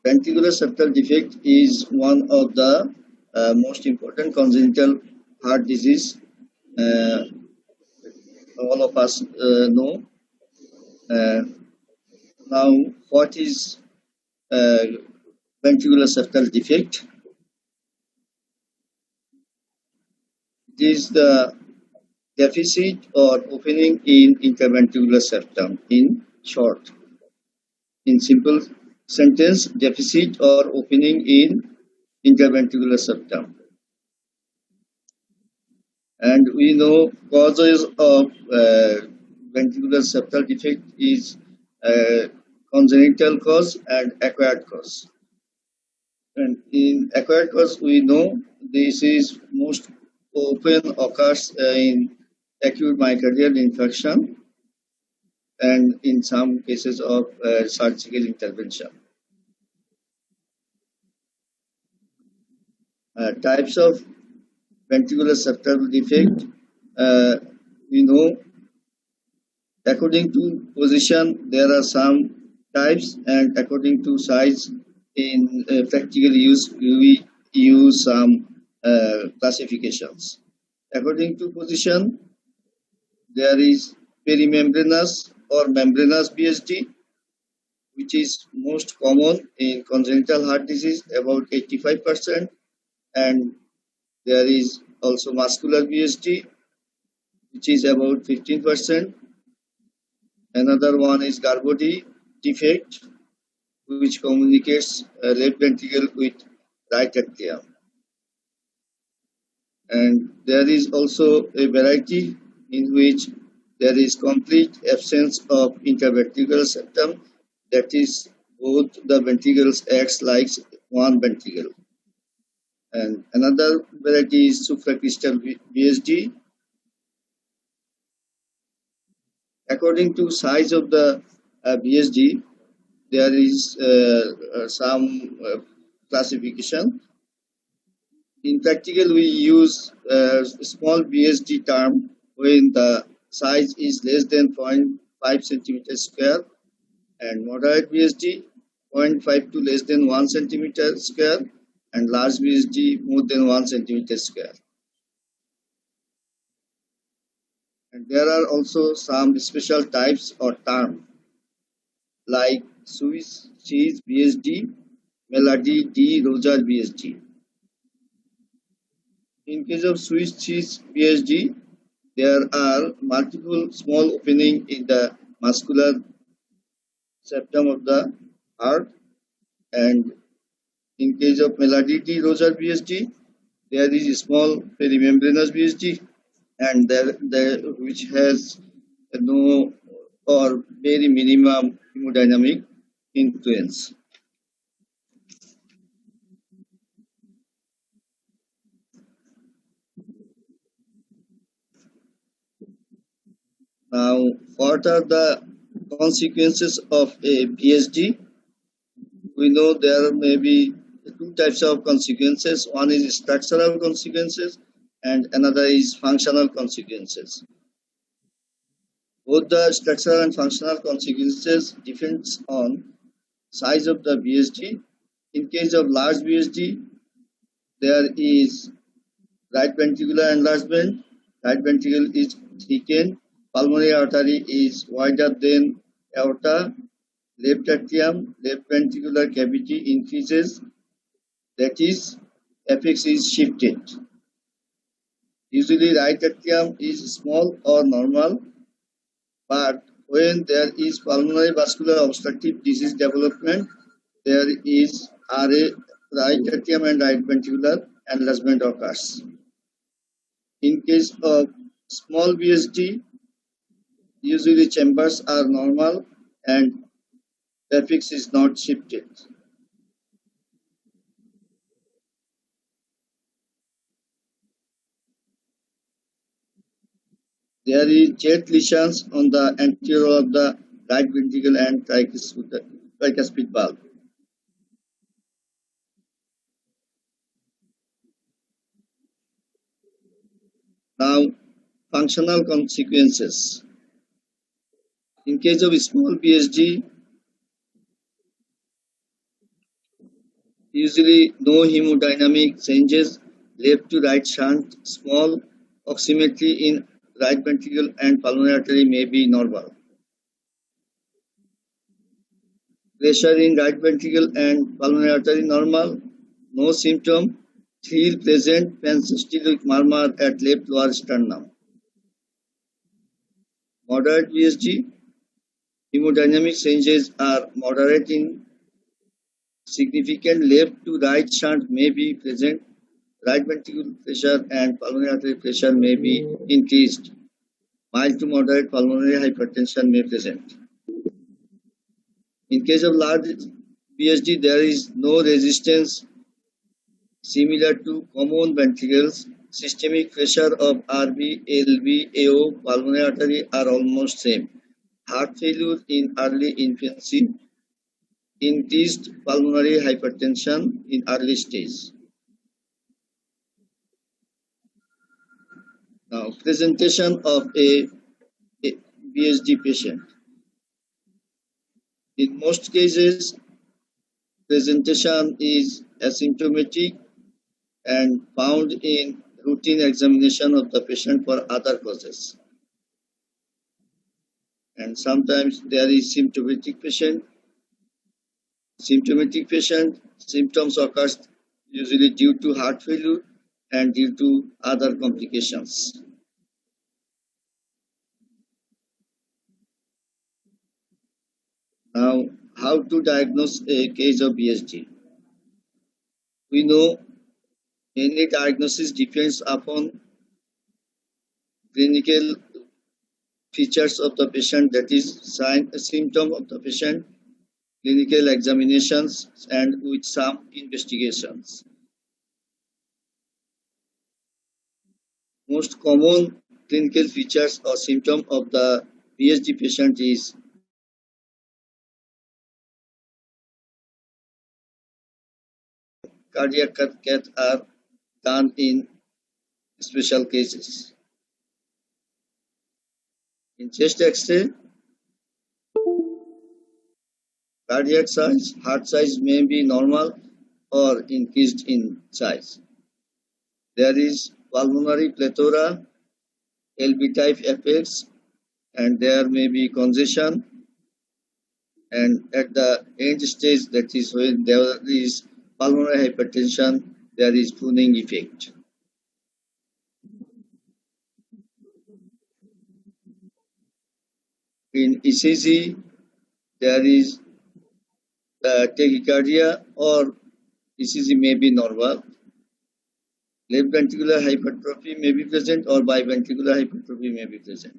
Ventricular septal defect is one of the most important congenital heart disease uh, all of us know. Uh, Now, what is uh, ventricular septal defect? It is the deficit or opening in interventricular septum. In short, in simple sentence, deficit or opening in interventricular septum. And we know causes of ventricular septal defect is congenital cause and acquired cause. And in acquired cause, we know this is most often occurs in acute myocardial infarction and in some cases of surgical intervention. Types of ventricular septal defect, we know according to position there are some types, and according to size in practical use we use some classifications. According to position, there is perimembranous or membranous VSD, which is most common in congenital heart disease, about 85%, and there is also muscular VSD, which is about 15%. Another one is Garbody defect, which communicates left ventricle with right atrium. And there is also a variety in which there is complete absence of interventricular septum, that is, both the ventricles acts like one ventricle. And another variety is supracrystal VSD. According to size of the VSD, there is some classification. In practical, we use small VSD term when the size is less than 0.5 centimeters square, and moderate VSD 0.5 to less than 1 centimeter square, and large VSD more than 1 centimeter square. And there are also some special types or terms like Swiss cheese VSD, Melody D Roger VSD. In case of Swiss cheese VSD, there are multiple small openings in the muscular septum of the heart, and in case of Melody D Roger VSD, there is a small perimembranous VSD, and which has no or very minimum hemodynamic influence. Now, what are the consequences of a VSD? We know there may be two types of consequences. One is structural consequences and another is functional consequences. Both the structural and functional consequences depends on size of the VSD. In case of large VSD, there is right ventricular enlargement, right ventricle is thickened, pulmonary artery is wider than aorta, left atrium, left ventricular cavity increases, that is, apex is shifted. Usually right atrium is small or normal, but when there is pulmonary vascular obstructive disease development, there is RA, right atrium and right ventricular enlargement occurs. In case of small VSD, usually chambers are normal and apex is not shifted. There is jet lesions on the anterior of the right ventricle and tricuspid valve. Now, functional consequences. In case of small VSD, usually no hemodynamic changes, left to right shunt, small oximetry in right ventricle and pulmonary artery may be normal. Pressure in right ventricle and pulmonary artery normal, no symptom, thrill present, pansystolic murmur at left lower sternum. Moderate VSG, hemodynamic changes are moderate in significant left to right shunt may be present, right ventricular pressure and pulmonary artery pressure may be increased, mild to moderate pulmonary hypertension may present. In case of large VSD, there is no resistance similar to common ventricles. Systemic pressure of RV, LV, AO, pulmonary artery are almost same. Heart failure in early infancy, increased pulmonary hypertension in early stage. Now, presentation of a VSD patient. In most cases, presentation is asymptomatic and found in routine examination of the patient for other causes. And sometimes there is symptomatic patient. Symptomatic patient, symptoms occur usually due to heart failure and due to other complications. Now, how to diagnose a case of VSD? We know any diagnosis depends upon clinical features of the patient, that is, symptom of the patient, clinical examinations, and with some investigations. Most common clinical features or symptom of the VSD patient is cardiac cath are done in special cases. In chest X-ray, cardiac size, heart size may be normal or increased in size. There is pulmonary plethora, LV type effects, and there may be congestion. And at the end stage, that is when there is pulmonary hypertension, there is pruning effect. In ECG, there is tachycardia or ECG may be normal. Left ventricular hypertrophy may be present or biventricular hypertrophy may be present.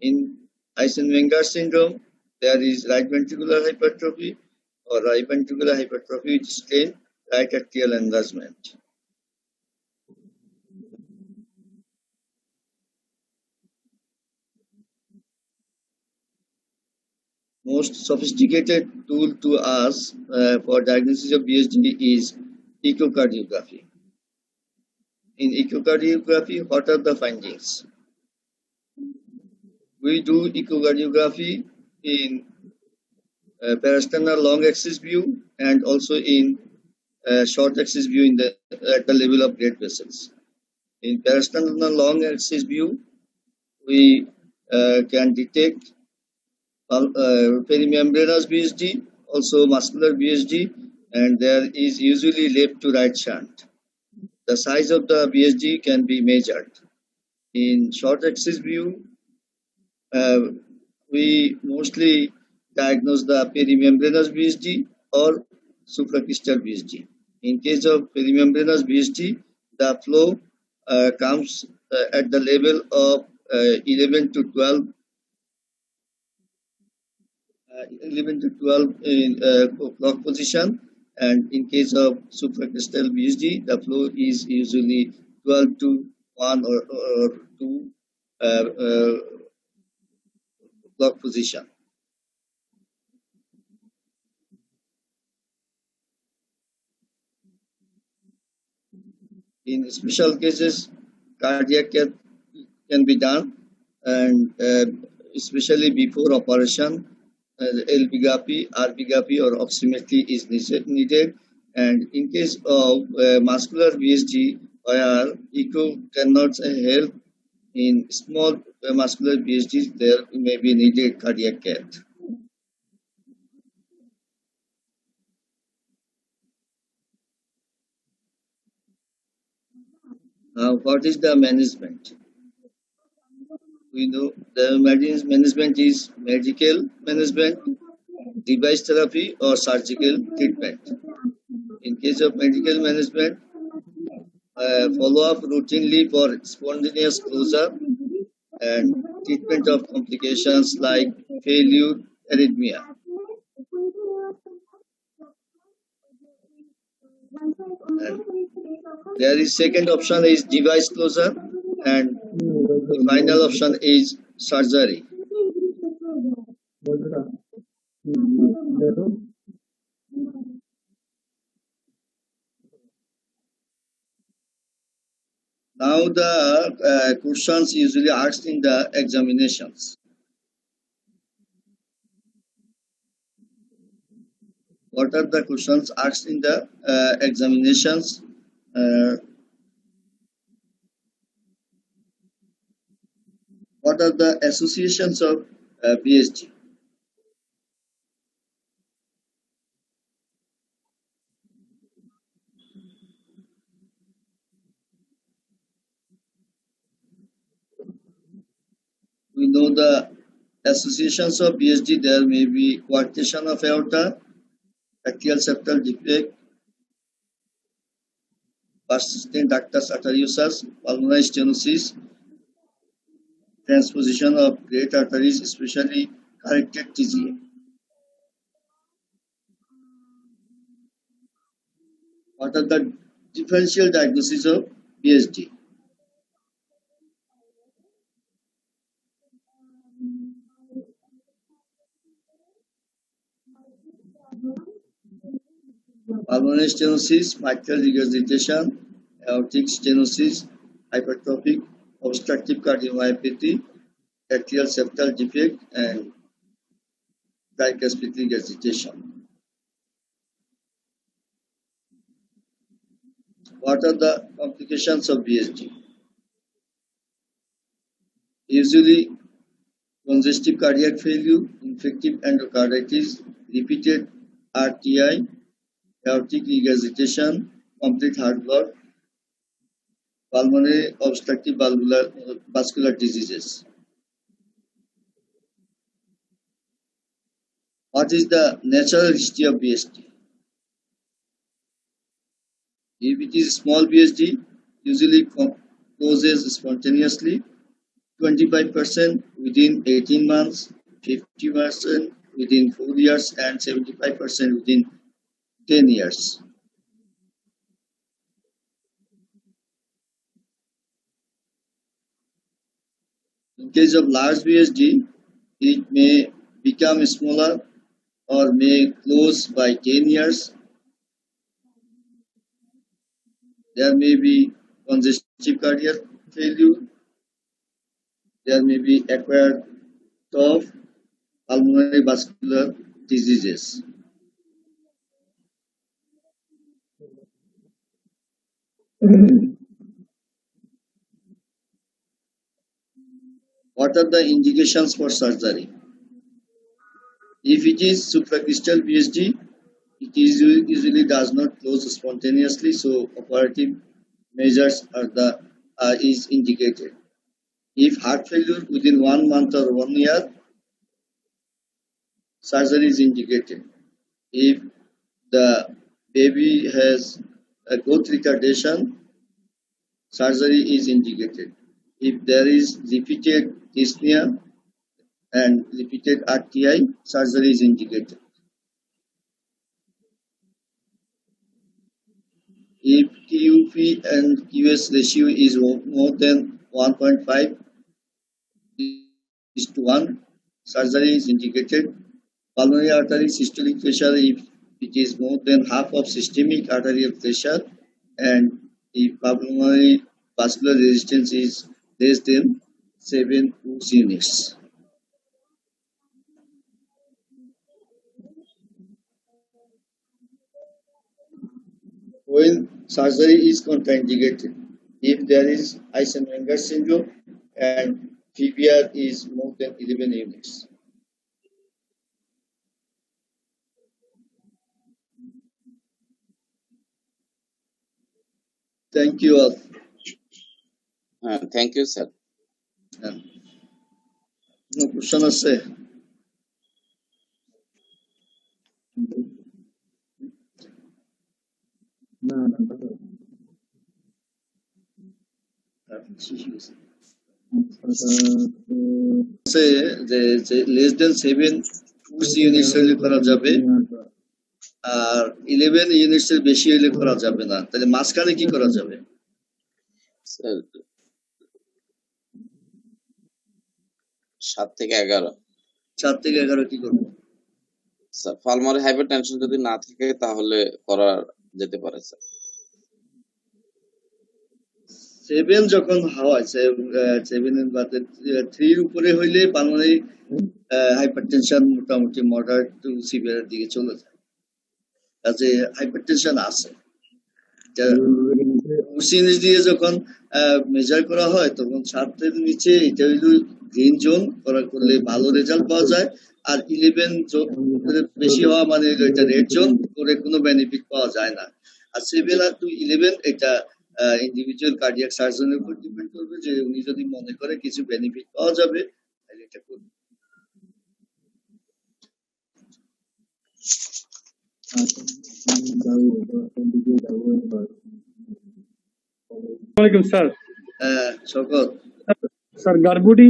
In Eisenmenger syndrome, there is right ventricular hypertrophy or right ventricular hypertrophy which is plain right atrial enlargement. Most sophisticated tool to us for diagnosis of VSD is echocardiography. In echocardiography, what are the findings? We do echocardiography in parasternal long axis view and also in short axis view in at the level of blood vessels. In parasternal long axis view, we can detect perimembranous VSD, also muscular VSD, and there is usually left to right shunt. The size of the VSD can be measured. In short axis view, we mostly diagnose the perimembranous VSD or supracrystal VSD. In case of perimembranous VSD, the flow comes at the level of 11 to 12 in clock position, and in case of supracrystal VSD, the flow is usually 12 to 1 or 2 clock position. In special cases, cardiac cath can be done, and especially before operation, LVGAPI, RVGAPI or oximetry is needed. And in case of muscular VSD, where echo cannot help in small muscular VSDs, there may be needed cardiac cath. Now, what is the management? We know the management is medical management, device therapy, or surgical treatment. In case of medical management, follow up routinely for spontaneous closure and treatment of complications like failure, arrhythmia. And there is second option is device closure, and the final option is surgery. Now the questions usually asked in the examinations. What are the questions asked in the examinations? What are the associations of PSG? We know the associations of PSG. There may be coarctation of aorta, atrial septal defect, persistent ductus arteriosus, pulmonary stenosis, transposition of great arteries, especially corrected TGA. What are the differential diagnosis of PSG? Pulmonary stenosis, mitral regurgitation, aortic stenosis, hypertrophic obstructive cardiomyopathy, atrial septal defect, and tricuspid regurgitation. What are the complications of BSD? Usually congestive cardiac failure, infective endocarditis, repeated RTI, aortic regurgitation, complete heart block, pulmonary obstructive vascular diseases. What is the natural history of BSD? If it is small BSD, usually causes spontaneously, 25% within 18 months, 50% within 4 years, and 75% within 10 years. In case of large BSD, it may become smaller or may close by 10 years. There may be congestive cardiac failure. There may be acquired TOF, pulmonary vascular diseases. What are the indications for surgery? If it is supracrystal BSD, it usually does not close spontaneously, so operative measures is indicated. If heart failure within 1 month or 1 year, surgery is indicated. If the baby has a growth retardation, surgery is indicated. If there is repeated dyspnea and repeated RTI, surgery is indicated. If QP and QS ratio is more than 1.5 is to 1, surgery is indicated. Pulmonary artery systolic pressure, if it is more than half of systemic arterial pressure, and if pulmonary vascular resistance is less than 7 Hooks units. when surgery is contraindicated, if there is Eisenmenger syndrome and PVR is more than 11 units. Thank you all. Thank you, sir. No question আছে? যে less than 7 force units হইলে করা যাবে, আর 11 units এর বেশি হইলে করা যাবে না। তাহলে মাঝখানে কি করা যাবে? স্যার 7 থেকে 11। 7 থেকে 11 কি করব? স্যার পালমারি হাইপারটেনশন যদি না থাকে তাহলে করা যেতে পারে স্যার। 7 যখন হয় 7 এর বাদে 3 এর উপরে হইলে পালমারি হাইপারটেনশন মোটামুটি মডারেট টু সিভিয়ার দিকে চলে যায়। কাজে হাইপারটেনশন আছে। সিরিজ দিয়ে যখন মেজার করা হয় তখন 7 এর নিচে এটা হইল গ্রিন জোন করলে ভালো রেজাল্ট পাওয়া যায়, আর 11 বেশি হওয়া মানে এটা রেড জোন করে কোনো বেনিফিট পাওয়া যায় না। আর 7 আর টু 11 এটা ইন্ডিভিজুয়াল কার্ডিয়াক সার্জনের উপর ডিপেন্ড করবে, যে উনি যদি মনে করে কিছু বেনিফিট পাওয়া যাবে তাহলে এটা করবে। ওয়ালাইকুম স্যার। শকত স্যার গার্বুডি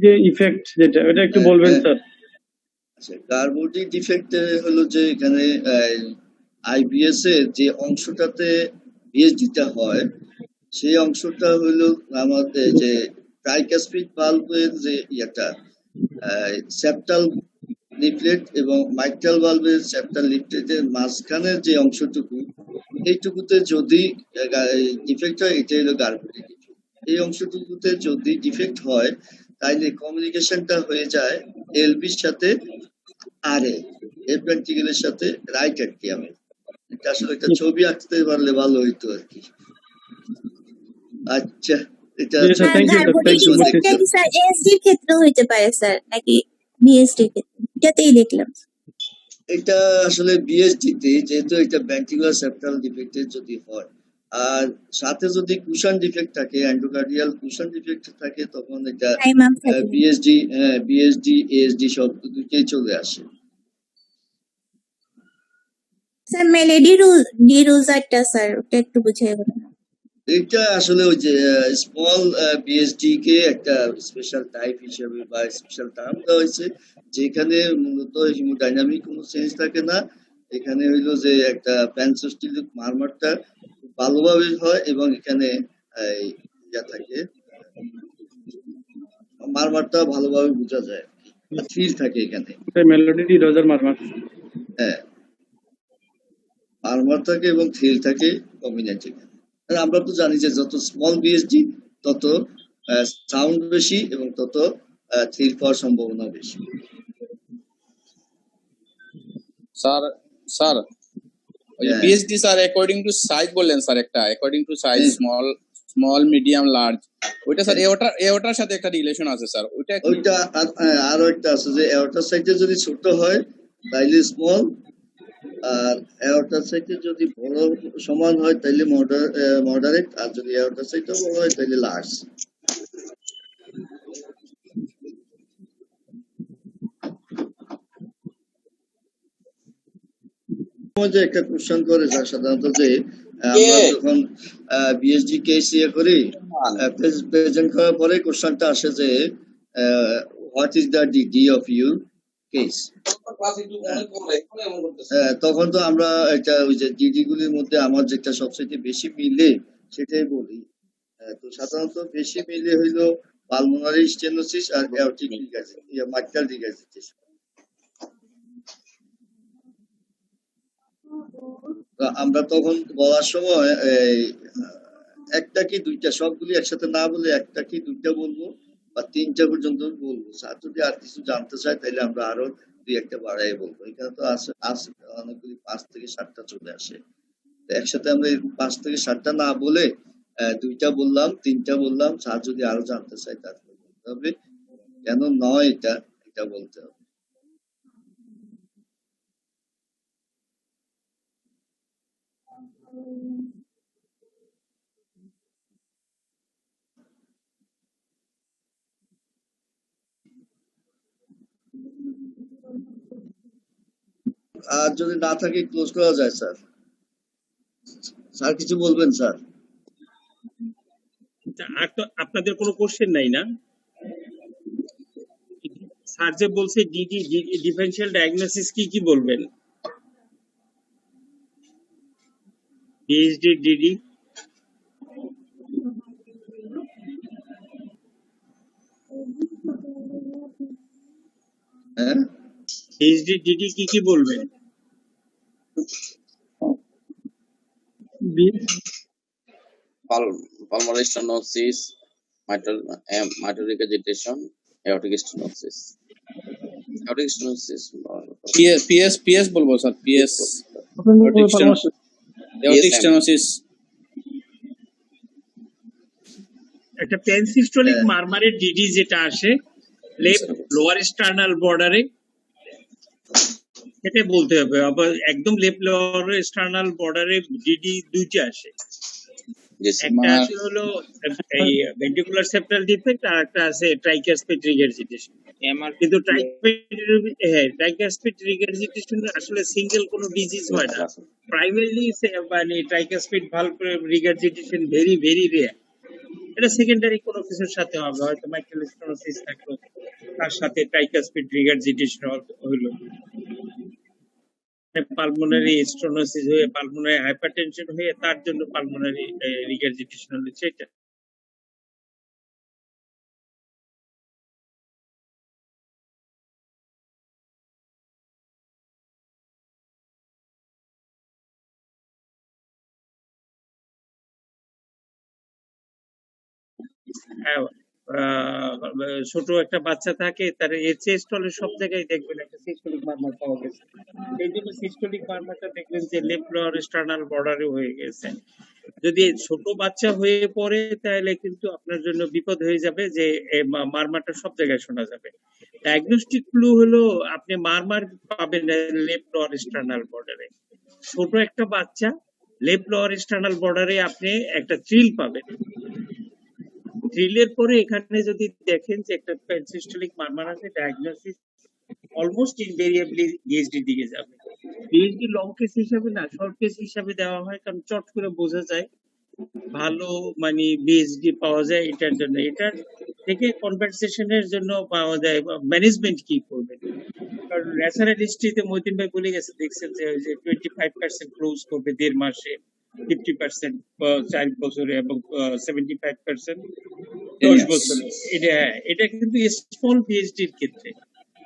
যে ইফেক্ট যেটা এটা একটু বলবেন স্যার। আচ্ছা, গার্বুডি ডিফেক্ট হলো যে এখানে আইবিএস এর যে অংশটাতে বিএসডিটা হয় সেই অংশটা হলো আমাদের যে ট্রাইকাসপিড ভালভের যে ইয়েটা সেপ্টাল লিফলেট এবং মাইট্রাল ভালভের সেপ্টাল লিফলেটের মাঝখানের যে অংশটুকু, এইটুকুতে যদি ডিফেক্ট হয় এটা হলো গার্বুডি ডিফেক্ট। এই অংশটুকুতে যদি ডিফেক্ট হয় তাহলে কমিউনিকেশনটা হয়ে যায় এলবির সাথে আর এর ভেন্ট্রিকেলের সাথে রাইট অ্যাট্রিয়ামে। এটা আসলে একটা ছবি আঁকতে পারলে ভালো হইতো আর কি। আচ্ছা, এটা এএসডি ক্ষেত্রে হইতে পারে স্যার নাকি বিএসডি ক্ষেত্রে? এটাতেই দেখলাম। এটা আসলে বিএসডি তে, যেহেতু এটা ভেন্ট্রিকুলার সেপ্টাল ডিফেক্টের যদি হয় আর সাথে যদি কুশন ডিফেক্ট থাকে, এন্ডোকার্ডিয়াল কুশন ডিফেক্ট থাকে, তখন এটা বিএসডি এএসডি সব দুটোই চলে আসে। স্যার মেলেডি ডিরোজারটা স্যার ওটা একটু বুঝিয়ে বলুন। এটা আসলে ওই যে স্মল বিএসডি কে একটা স্পেশাল টাইপ হিসেবে বা স্পেশাল টার্ম দেওয়া হয়েছে, যেখানে মূলত হিমোডাইনামিক কোনো চেঞ্জ থাকে না। এখানে হইলো যে একটা প্যানসোস্টিলিক মারমারটা ভালোভাবে হয় এবং এখানে ইয়া থাকে, মারমারটা ভালোভাবে বোঝা যায় আর ফিল থাকে এখানে। মেলোডি ডিরোজার মারমার, হ্যাঁ, মারমার থাকে এবং থ্রিল থাকে কম্বিনেটেড। আমরা তো জানি যে যত স্মল বিএসডি তত সাউন্ড বেশি এবং তত থ্রিল পাওয়ার সম্ভাবনা বেশি। Sir sir BSD sir according to size বললেন স্যার, একটা according to size small medium large, ওইটা স্যার এওটার সাথে একটা রিলেশন আছে স্যার। ওইটা আরো একটা আছে যে এওটার সাইজে যদি ছোট হয় তাইলে স্মল, আর এওটার সাইজে যদি বড় সমান হয় তাইলে মডারেট, আর যদি এওটার সাইজে বড় হয় তাইলে লার্জ। যে একটা কোশ্চেন করে স্যার সাধারণত যে আমরা যখন বিএসডি কেস ইয়ে করি, প্রেজেন্ট করার পরে কোশ্চেনটা আসে যে what is the degree of your case. তখন তো আমরা এটা ওই যে ডিগ্রি গুলির মধ্যে আমার যেটা সবচেয়ে বেশি মিলে সেটাই বলি। তো সাধারণত বেশি মিলে হইলো পালমোনারি স্টেনোসিস আর অ্যাওর্টিক মাইট্রাল রিগার্জিটেশন। আমরা তখন বলার সময় একটা কি দুইটা, সবগুলি একসাথে না বলে একটা কি দুইটা বলবো বা তিনটা পর্যন্ত বলবো। স্যার যদি আর কিছু জানতে চায় তাহলে আমরা আরো দুই একটা বাড়াই বলবো। এখানে তো আছে অনেকগুলি 5 থেকে 7টা চলে আসে। একসাথে আমরা 5 থেকে 7টা না বলে 2টা বললাম, 3টা বললাম। স্যার যদি আরো জানতে চাই তারপরে বলতে হবে। কেন নয় এটা বলতে হবে। আর যদি না থাকে ক্লোজ করা যায় স্যার। স্যার কিছু বলবেন স্যার? আর তো আপনাদের কোনো কোশ্চেন নাই না? স্যার যে বলছে ডিডি ডিফারেনশিয়াল ডায়াগনোসিস কি বলবেন? পিএইচডি ডিডি হ্যাঁ, পিএইচডি ডিডি কি বলবেন? pulmonary stenosis, mitotic agitation, aortic stenosis. Aortic stenosis. PS বলবো স্যার, পিএস পরামর্শ এওটিক স্টেনোসিস। একটা পেনসিস্টোলিক মারমারের ডিডি যেটা আসে লেফট লোয়ার স্টার্নাল বর্ডারে, সেটা বলতে হবে। আবার একদম লেফট লোয়ার স্টার্নাল বর্ডারে ডিডি দুইটা আসে, একটা আসে হলো এই ভেন্ট্রিকুলার সেপ্টাল ডিফেক্ট, আর একটা আছে ট্রাইকাসপিড রিগারজিটেশন। কিন্তু ট্রাইকাসপিড রিগারজিটেশন আসলে সিঙ্গেল কোনো ডিজিজ হয় না, প্রাইমারিলি মানে tricuspid valve regurgitation very very rare. এটা সেকেন্ডারি কোনো কিছুর সাথে হবে, হয়তো মাইট্রাল স্টেনোসিস থাকলো, তার সাথে ট্রাইকাসপিড রিগারজিটেশন হলো, পালমোনারি স্টেনোসিস হয়ে পালমোনারি হাইপারটেনশন হয়ে তার জন্য পালমোনারি রিগারজিটেশন হলো সেটা। ছোট একটা বাচ্চা থাকে, তার চেস্ট হলে সব জায়গায় দেখবেন একটা সিস্টোলিক মারমার পাওয়া গেছে। এই জন্য সিস্টোলিক মারমারটা দেখবেন যে লেফট লোয়ার স্টার্নাল বর্ডারে হয়ে গেছে। যদি ছোট বাচ্চা হয়ে পড়ে তাহলে কিন্তু আপনার জন্য বিপদ হয়ে যাবে, যে মারমারটা সব জায়গায় শোনা যাবে। ডায়াগনস্টিক ক্লু হলো আপনি মারমার পাবেন লেফট লোয়ার স্টার্নাল বর্ডারে। ছোট একটা বাচ্চা লেফট লোয়ার স্টার্নাল বর্ডারে আপনি একটা থ্রিল পাবেন। থ্রিলের পরে এখানে যদি দেখেন যে একটা পেনসিস্টোলিক মারমার আছে, ডায়াগনোসিস অলমোস্ট ইনভেরিয়েবলি পিএইচডি দিকে যাবে। পিএইচডি লং কেস হিসাবে না, শর্ট কেস হিসাবে দেওয়া হয়, কারণ চট করে বোঝা যায় ভালো মানে পিএইচডি পাওয়া যায় এটার জন্য। এটার থেকে কনভারসেশনের জন্য পাওয়া যায় ম্যানেজমেন্ট কি করবে। কারণ ন্যাচারাল হিস্ট্রিতে মতিন ভাই বলে গেছে, দেখছেন যে 25% ক্লোজ করবে 1.5 মাসে, 50% 4 বছরে, এবং 75% 10 বছরে। এটা কিন্তু স্মল পিএইচডির ক্ষেত্রে।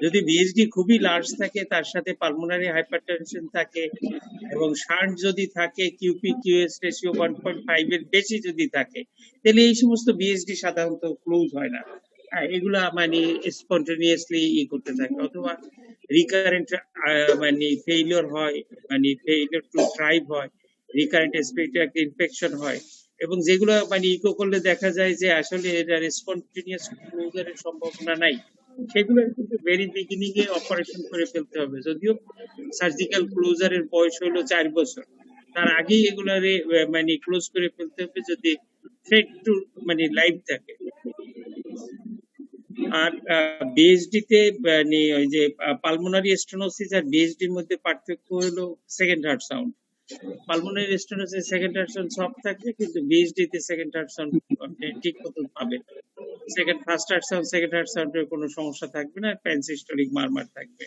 যদি পিএইচডি খুবই লার্জ থাকে, তার সাথে পালমোনারি হাইপারটেনশন থাকে, এবং শান্ট যদি থাকে, কিউপি কিউএস রেশিও 1.5 এর বেশি যদি থাকে, তাহলে এই সমস্ত পিএইচডি সাধারণত ক্লোজ হয় না। এগুলা মানে স্পন্টেনিয়াসলি করতে থাকে, অথবা রিকারেন্ট মানে ফেইলিওর হয়, মানে ফেইলিওর টু থ্রাইভ হয়, রিকারেন্ট স্পেক্ট্রাক ইনফেকশন হয়, এবং যেগুলো মানে ইকো করলে দেখা যায় যে আসলে এটা স্পন্টেনিয়াস ক্লোজারের সম্ভাবনা নাই, সেগুলো কিন্তু ভেরি বিগিনিং এ অপারেশন করে ফেলতে হবে। যদিও সার্জিক্যাল ক্লোজারের বয়স হলো 4 বছর, তার আগেই এগুলারে মানে ক্লোজ করে ফেলতে হবে যদি থ্রেট টু মানে লাইফ থাকে। আর বিএইচডি তে মানে ওই যে পালমোনারি স্টেনোসিস আর বিএইচডির মধ্যে পার্থক্য হলো second heart sound. Pulmonary stenosis second heart sound সব থাকবে, কিন্তু বিএইচডি তে সেকেন্ড হার্ট সাউন্ড আপনি ঠিক মতো পাবেন। First heart sound second heart সাউন্ডের কোনো সমস্যা থাকবে না, পেনসিস্টোলিক মারমার থাকবে।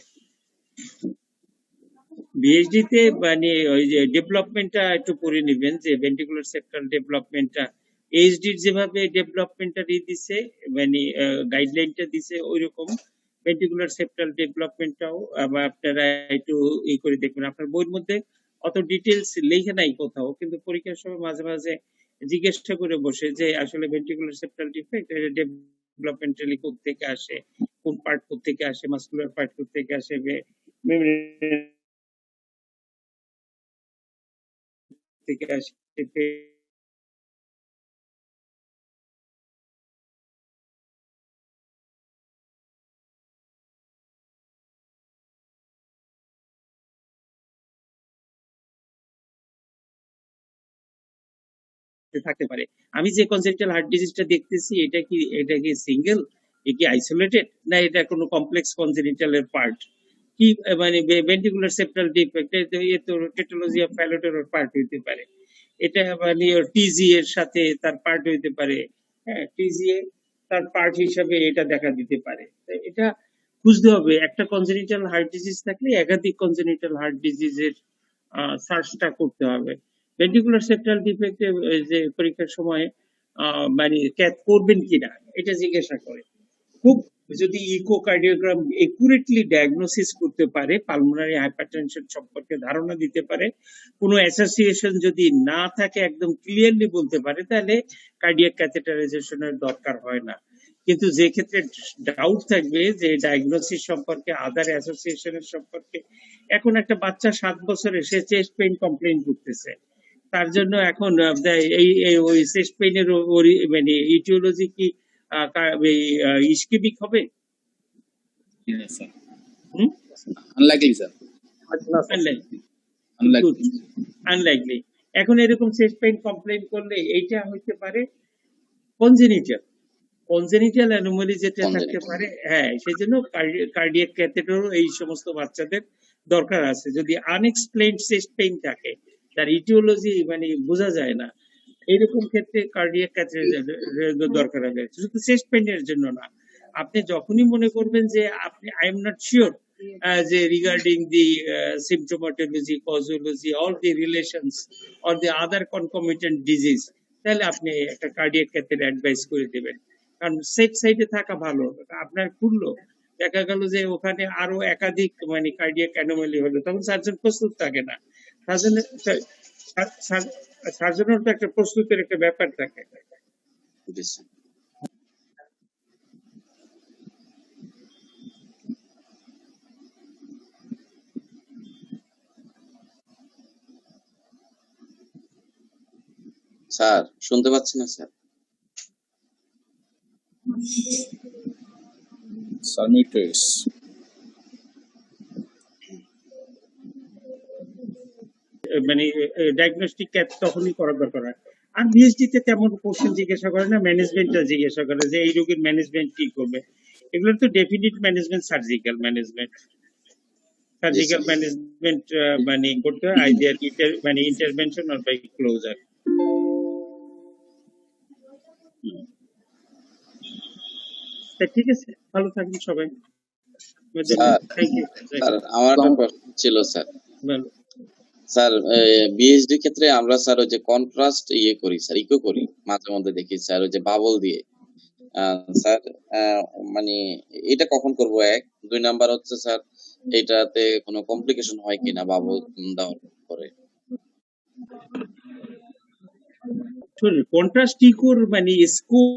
বিএইচডি তে মানে ওই যে ডেভেলপমেন্টটা একটু পড়ে নেবেন, যে ভেন্ট্রিকুলার সেপ্টাল ডেভেলপমেন্টটা এইচডির যেভাবে ডেভেলপমেন্টটা দিছে, মানে গাইডলাইনটা দিছে, ওইরকম ভেন্ট্রিকুলার সেপ্টাল ডেভেলপমেন্টটাও আপনারা একটু করে দেখবেন। আপনার বইয়ের মধ্যে অত ডিটেলস লেখা নাই কোথাও, কিন্তু পরীক্ষার সময় মাঝে মাঝে জিজ্ঞাসা করে বসে যে আসলে ভেন্ট্রিকুলার সেপ্টাল ডিফেক্ট ডেভেলপমেন্টালি কোথা থেকে আসে, কোন পার্ট কোথা থেকে আসে, মাসকুলার পার্ট কোথা থেকে আসে, থেকে আসে থাকতে পারে। আমি যে কনজেনিটাল হার্ট ডিজিজটা দেখতেছি এটা কি সিঙ্গেল, এ কি আইসোলেটেড, না এটা কোনো কমপ্লেক্স কনজেনিটালের পার্ট, কি মানে ভেন্ট্রিকুলার সেপ্টাল ডিফেক্ট, এ তো টেটোলজি অফ প্যালোটের পার্ট হইতে পারে, এটা মানে টিজি এর সাথে তার পার্ট হইতে পারে, হ্যাঁ টিজি তার পার্ট হিসাবে এটা দেখা দিতে পারে। এটা খুঁজতে হবে, একটা কনজেনিটাল হার্ট ডিজিজ থাকলে একাধিক কনজেনিটাল হার্ট ডিজিজের সার্চটা করতে হবে। ভেন্ট্রিকুলার সেপ্টাল ডিফেক্ট যে পরীক্ষার সময় মানে ক্যাথ করবেন কিনা এটা জিজ্ঞাসা করে। খুব যদি ইকোকার্ডিওগ্রাম একুরেটলি ডায়াগনোসিস করতে পারে, পালমোনারি হাইপারটেনশন সম্পর্কে ধারণা দিতে পারে, কোনো অ্যাসোসিয়েশন যদি না থাকে একদম ক্লিয়ারলি বলতে পারে, তাহলে কার্ডিয়াক ক্যাথেটারাইজেশনের দরকার হয় না। কিন্তু যে ক্ষেত্রে ডাউট থাকবে যে ডায়াগনোসিস সম্পর্কে, আদার অ্যাসোসিয়েশনের সম্পর্কে, এখন একটা বাচ্চা 7 বছরে সে চেস্ট পেইন কমপ্লেইন করতেছে, তার জন্য এখন ওই চেস্ট পেইনের মানে ইটিওলজি কি ইস্কেমিক হবে? Sir hmm? Unlikely sir, Unlikely. Unlikely. Good. Unlikely. এখন এরকম চেস্ট পেইন কমপ্লেইন করলে এইটা হইতে পারে কনজেনিটাল অ্যানোমালি যেটা থাকতে Congenital। পারে, হ্যাঁ সেই জন্য কার্ডিয়াক ক্যাথেটারও এই সমস্ত বাচ্চাদের দরকার আছে। যদি আনএক্সপ্লেইনড চেস্ট পেইন থাকে, তার ইটিওলজি মানে বোঝা যায় না, এইরকম ক্ষেত্রে কার্ডিয়াক ক্যাথেটার দরকার হবে, শুধু চেস্ট পেইনের জন্য না। আপনি যখনই মনে করবেন যে আপনি আই এম নট শিওর যে regarding the symptomatology, causology, all the relations or the other concomitant disease, তাহলে আপনি একটা কার্ডিয়াক ক্যাথেটার অ্যাডভাইস করে দেবেন। কারণ সেফ সাইডে থাকা ভালো। আপনার খুললো, দেখা গেল যে ওখানে আরো একাধিক মানে কার্ডিয়াক অ্যানোমালি হলো, তখন সার্জন প্রস্তুত থাকে না। সার্জনের তো একটা প্রস্তুতের একটা ব্যাপার থাকে। জি স্যার। স্যার শুনতে পাচ্ছি না স্যার। স্যার মিউট হয়ে গেছে। মানে ডায়াগনস্টিক ক্যাথ তখনই করার দরকার হয়। আর বিএসডি তে তেমন কোশ্চেন জিজ্ঞাসা করে না, ম্যানেজমেন্টটা জিজ্ঞাসা করে যে এই রোগীর ম্যানেজমেন্ট কি করবে। এগুলো তো ডেফিনিট ম্যানেজমেন্ট, সার্জিক্যাল ম্যানেজমেন্ট মানে করতে হয়, আইডিয়ার মানে ইন্টারভেনশন অর বাই ক্লোজার। ঠিক আছে, ভালো থাকবেন সবাই। Sir thank you. স্যার আমার একটা প্রশ্ন ছিল স্যার। ভালো। স্যার বিএইচডি ক্ষেত্রে আমরা স্যার ওই যে কন্ট্রাস্ট করি স্যার, ইকো করি মাঝে মধ্যে দেখি স্যার, ওই যে বাবল দিয়ে। স্যার মানে এটা কখন করব? 1 2 নাম্বার হচ্ছে স্যার এটাতে কোনো কমপ্লিকেশন হয় কিনা বাবল দেওয়ার পরে? কন্ট্রাস্ট ইকোর মানে স্কোপ